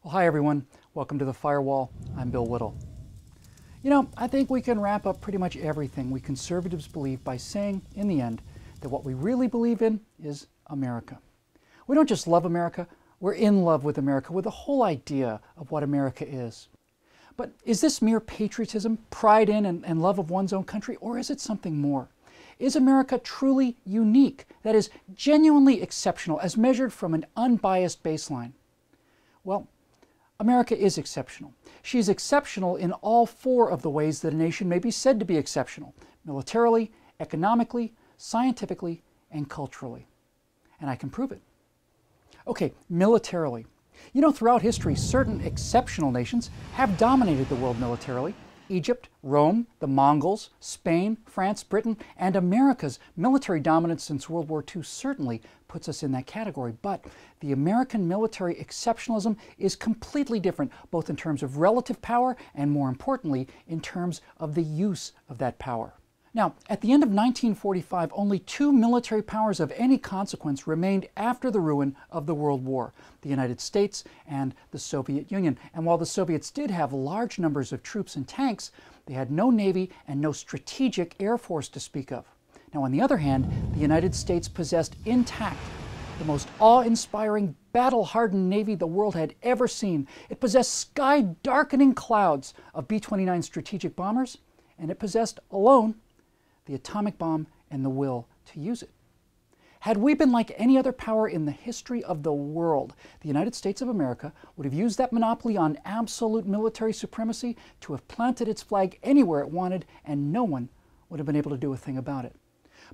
Well, hi everyone. Welcome to the Firewall. I'm Bill Whittle. You know, I think we can wrap up pretty much everything we conservatives believe by saying, in the end, that what we really believe in is America. We don't just love America, we're in love with America, with the whole idea of what America is. But is this mere patriotism, pride in and love of one's own country, or is it something more? Is America truly unique, that is, genuinely exceptional as measured from an unbiased baseline? Well, America is exceptional. She is exceptional in all four of the ways that a nation may be said to be exceptional: militarily, economically, scientifically, and culturally. And I can prove it. Okay, militarily. You know, throughout history, certain exceptional nations have dominated the world militarily. Egypt, Rome, the Mongols, Spain, France, Britain, and America's military dominance since World War II certainly puts us in that category. But the American military exceptionalism is completely different, both in terms of relative power and, more importantly, in terms of the use of that power. Now, at the end of 1945, only two military powers of any consequence remained after the ruin of the World War: the United States and the Soviet Union. And while the Soviets did have large numbers of troops and tanks, they had no navy and no strategic air force to speak of. Now, on the other hand, the United States possessed intact the most awe-inspiring, battle-hardened navy the world had ever seen. It possessed sky-darkening clouds of B-29 strategic bombers, and it possessed alone the atomic bomb and the will to use it. Had we been like any other power in the history of the world, the United States of America would have used that monopoly on absolute military supremacy to have planted its flag anywhere it wanted, and no one would have been able to do a thing about it.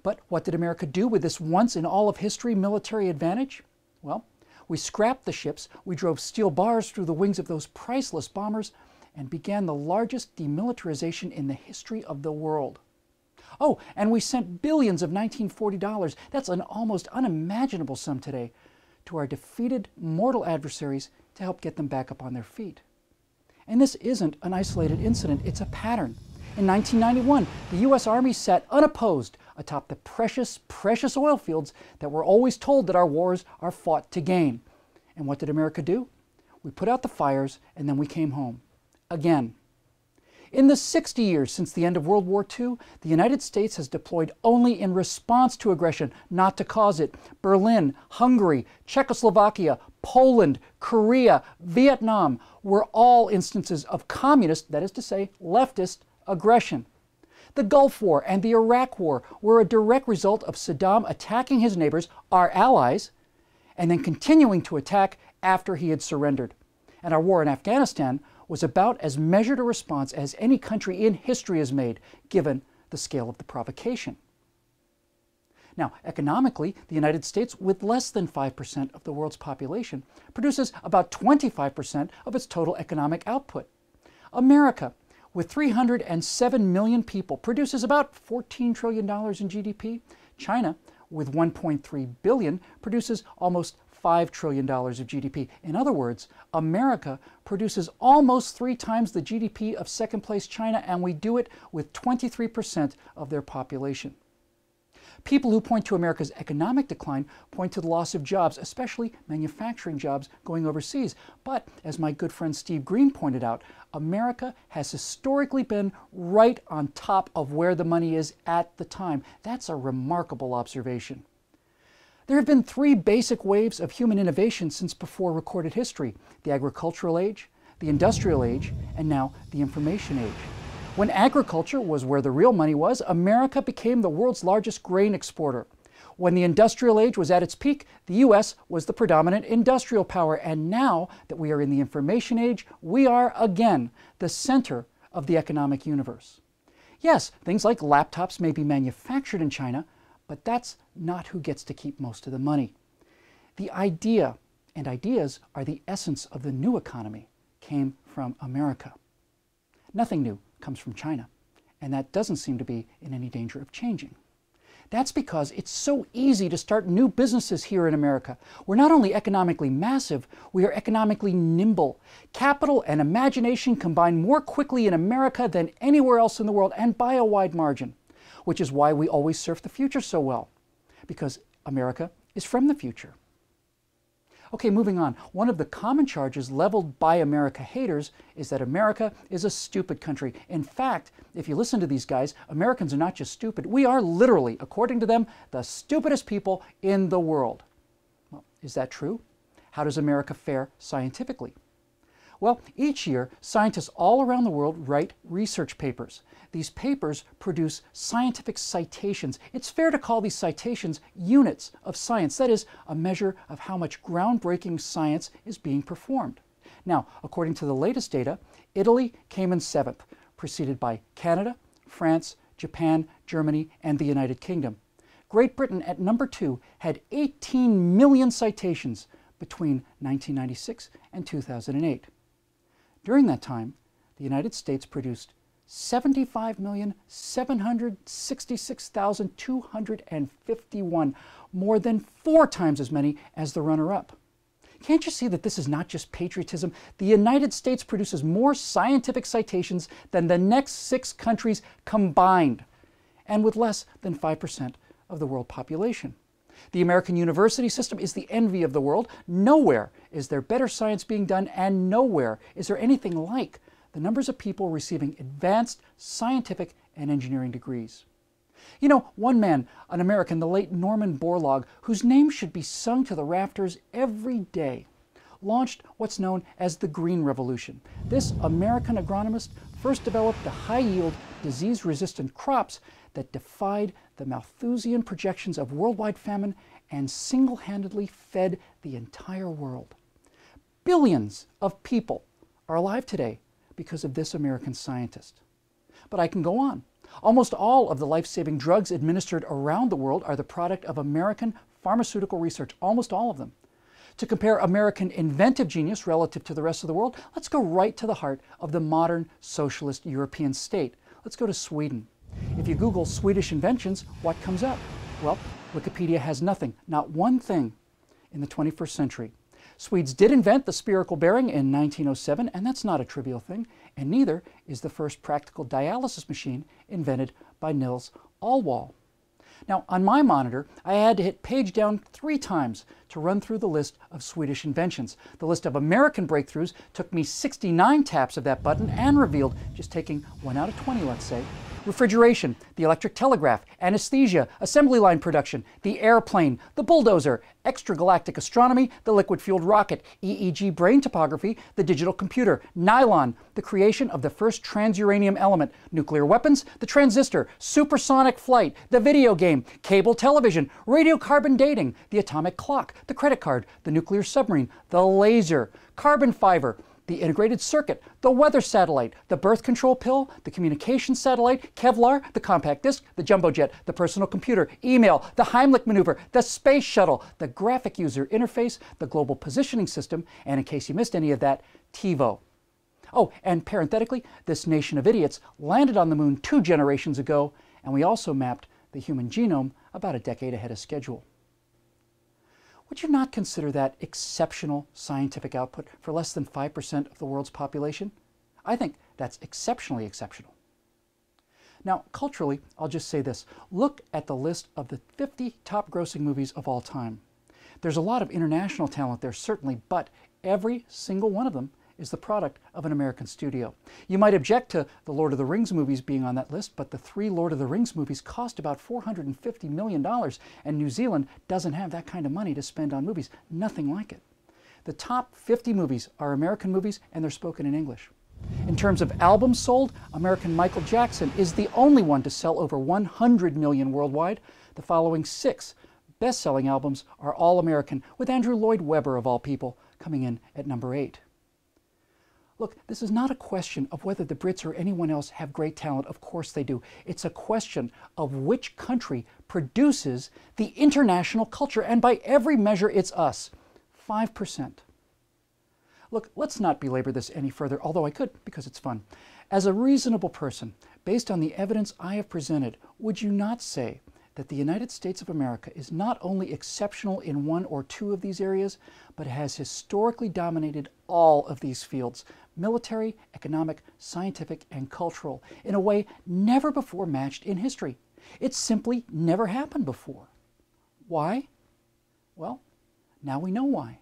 But what did America do with this once-in-all-of-history military advantage? Well, we scrapped the ships, we drove steel bars through the wings of those priceless bombers, and began the largest demilitarization in the history of the world. Oh, and we sent billions of $1940, that's an almost unimaginable sum today, to our defeated mortal adversaries to help get them back up on their feet. And this isn't an isolated incident, it's a pattern. In 1991, the U.S. Army sat unopposed atop the precious, precious oil fields that we're always told that our wars are fought to gain. And what did America do? We put out the fires, and then we came home. Again. In the 60 years since the end of World War II, the United States has deployed only in response to aggression, not to cause it. Berlin, Hungary, Czechoslovakia, Poland, Korea, Vietnam were all instances of communist, that is to say, leftist, aggression. The Gulf War and the Iraq War were a direct result of Saddam attacking his neighbors, our allies, and then continuing to attack after he had surrendered. And our war in Afghanistan was about as measured a response as any country in history has made, given the scale of the provocation. Now, economically, the United States, with less than 5% of the world's population, produces about 25% of its total economic output. America, with 307 million people, produces about $14 trillion in GDP. China, with 1.3 billion, produces almost $5 trillion of GDP. In other words, America produces almost 3 times the GDP of second-place China, and we do it with 23% of their population. People who point to America's economic decline point to the loss of jobs, especially manufacturing jobs going overseas. But, as my good friend Steve Green pointed out, America has historically been right on top of where the money is at the time. That's a remarkable observation. There have been 3 basic waves of human innovation since before recorded history: the agricultural age, the industrial age, and now the information age. When agriculture was where the real money was, America became the world's largest grain exporter. When the industrial age was at its peak, the U.S. was the predominant industrial power. And now that we are in the information age, we are again the center of the economic universe. Yes, things like laptops may be manufactured in China, but that's not who gets to keep most of the money. The idea and ideas are the essence of the new economy, came from America. Nothing new comes from China, and that doesn't seem to be in any danger of changing. That's because it's so easy to start new businesses here in America. We're not only economically massive, we are economically nimble. Capital and imagination combine more quickly in America than anywhere else in the world, and by a wide margin, which is why we always surf the future so well, because America is from the future. Okay, moving on. One of the common charges leveled by America haters is that America is a stupid country. In fact, if you listen to these guys, Americans are not just stupid. We are literally, according to them, the stupidest people in the world. Well, is that true? How does America fare scientifically? Well, each year, scientists all around the world write research papers. These papers produce scientific citations. It's fair to call these citations units of science. That is, a measure of how much groundbreaking science is being performed. Now, according to the latest data, Italy came in 7th, preceded by Canada, France, Japan, Germany, and the United Kingdom. Great Britain, at number 2, had 18 million citations between 1996 and 2008. During that time, the United States produced 75,766,251, more than 4 times as many as the runner-up. Can't you see that this is not just patriotism? The United States produces more scientific citations than the next 6 countries combined, and with less than 5% of the world population. The American university system is the envy of the world. Nowhere is there better science being done, and nowhere is there anything like the numbers of people receiving advanced scientific and engineering degrees. You know, one man, an American, the late Norman Borlaug, whose name should be sung to the rafters every day, launched what's known as the Green Revolution. This American agronomist first developed the high-yield, disease-resistant crops that defied the Malthusian projections of worldwide famine and single-handedly fed the entire world. Billions of people are alive today because of this American scientist. But I can go on. Almost all of the life-saving drugs administered around the world are the product of American pharmaceutical research, almost all of them. To compare American inventive genius relative to the rest of the world, let's go right to the heart of the modern socialist European state. Let's go to Sweden. If you Google Swedish inventions, what comes up? Well, Wikipedia has nothing, not one thing in the 21st century. Swedes did invent the spherical bearing in 1907, and that's not a trivial thing, and neither is the first practical dialysis machine invented by Nils Alwall. Now, on my monitor, I had to hit page down 3 times to run through the list of Swedish inventions. The list of American breakthroughs took me 69 taps of that button and revealed, just taking 1 out of 20, let's say, refrigeration, the electric telegraph, anesthesia, assembly line production, the airplane, the bulldozer, extragalactic astronomy, the liquid-fueled rocket, EEG brain topography, the digital computer, nylon, the creation of the first transuranium element, nuclear weapons, the transistor, supersonic flight, the video game, cable television, radiocarbon dating, the atomic clock, the credit card, the nuclear submarine, the laser, carbon fiber, the integrated circuit, the weather satellite, the birth control pill, the communication satellite, Kevlar, the compact disc, the jumbo jet, the personal computer, email, the Heimlich maneuver, the space shuttle, the graphic user interface, the global positioning system, and in case you missed any of that, TiVo. Oh, and parenthetically, this nation of idiots landed on the moon 2 generations ago, and we also mapped the human genome about a decade ahead of schedule. Would you not consider that exceptional scientific output for less than 5% of the world's population? I think that's exceptionally exceptional. Now, culturally, I'll just say this. Look at the list of the 50 top grossing movies of all time. There's a lot of international talent there, certainly, but every single one of them is the product of an American studio. You might object to the Lord of the Rings movies being on that list, but the 3 Lord of the Rings movies cost about $450 million, and New Zealand doesn't have that kind of money to spend on movies. Nothing like it. The top 50 movies are American movies, and they're spoken in English. In terms of albums sold, American Michael Jackson is the only one to sell over 100 million worldwide. The following 6 best-selling albums are all American, with Andrew Lloyd Webber, of all people, coming in at number 8. Look, this is not a question of whether the Brits or anyone else have great talent. Of course they do. It's a question of which country produces the international culture, and by every measure, it's us. 5%. Look, let's not belabor this any further, although I could, because it's fun. As a reasonable person, based on the evidence I have presented, would you not say that the United States of America is not only exceptional in 1 or 2 of these areas, but has historically dominated all of these fields: military, economic, scientific, and cultural, in a way never before matched in history? It's simply never happened before. Why? Well, now we know why.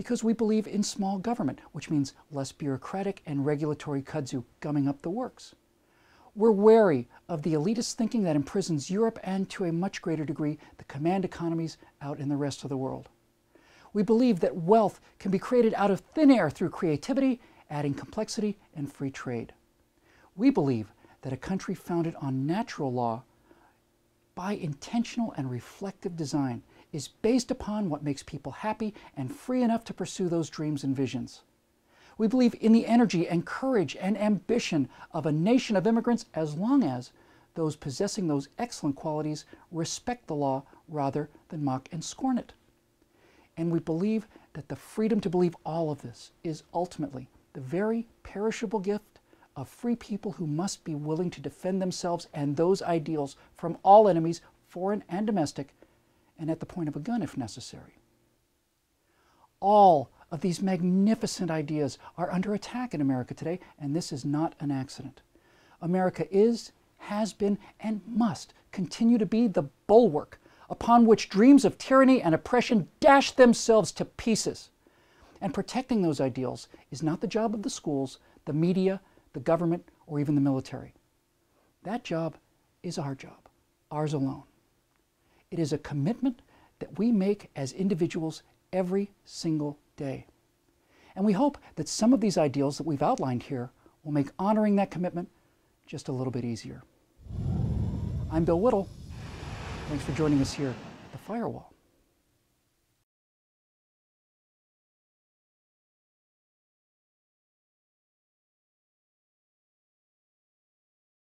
because we believe in small government, which means less bureaucratic and regulatory kudzu gumming up the works. We're wary of the elitist thinking that imprisons Europe and, to a much greater degree, the command economies out in the rest of the world. We believe that wealth can be created out of thin air through creativity, adding complexity, and free trade. We believe that a country founded on natural law by intentional and reflective design is based upon what makes people happy and free enough to pursue those dreams and visions. We believe in the energy and courage and ambition of a nation of immigrants as long as those possessing those excellent qualities respect the law rather than mock and scorn it. And we believe that the freedom to believe all of this is ultimately the very perishable gift of free people who must be willing to defend themselves and those ideals from all enemies, foreign and domestic, and at the point of a gun if necessary. All of these magnificent ideas are under attack in America today, and this is not an accident. America is, has been, and must continue to be the bulwark upon which dreams of tyranny and oppression dash themselves to pieces. And protecting those ideals is not the job of the schools, the media, the government, or even the military. That job is our job, ours alone. It is a commitment that we make as individuals every single day. And we hope that some of these ideals that we've outlined here will make honoring that commitment just a little bit easier. I'm Bill Whittle. Thanks for joining us here at the Firewall.